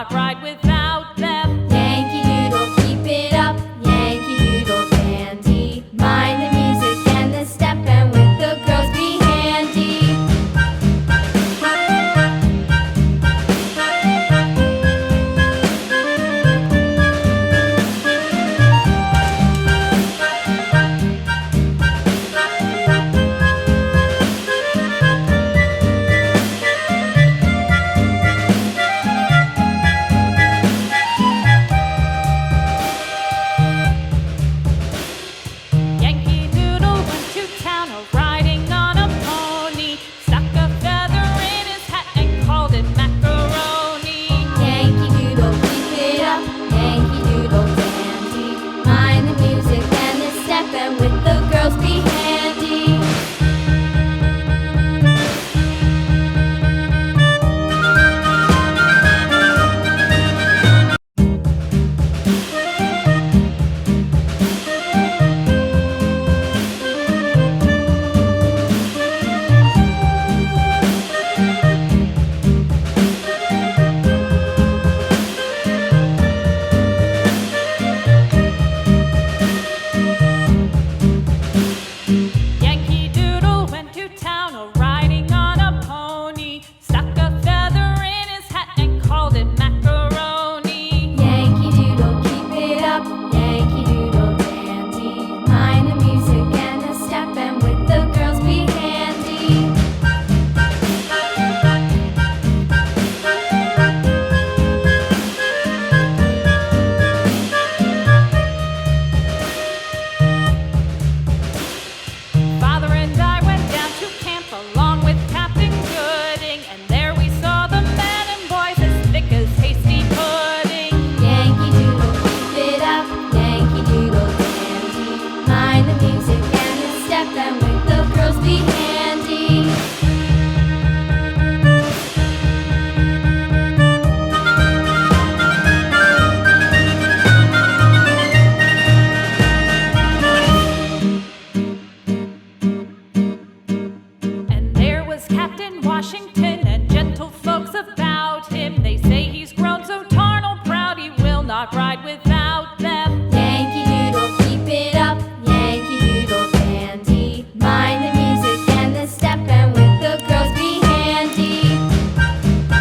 not ride without them. Yankee Doodle, keep it up, Yankee Doodle dandy. Mind the music and the step, and with the girls be handy. Yankee Doodle went to town riding on a pony, stuck a feather in his hat and called it macaroni. Yankee Doodle, keep it up, Yankee Doodle dandy. Mind the music and the step, and with the girls be handy. Yankee Doodle went to town riding on a pony, stuck a feather in his hat and called it macaroni. Yankee Doodle, keep it up, Yankee Doodle dandy. Mind the music and the step, and with the girls be handy. Father and I went down to camp along with Captain Gooding, and there we saw the men and boys as thick as hasty pudding. Yankee Doodle, keep it up, Yankee Doodle dandy. Mind the music and the step, and with the girls be handy. And there was Captain Washington and gentle folks about him. They say he's grown so tarnal proud he will not ride without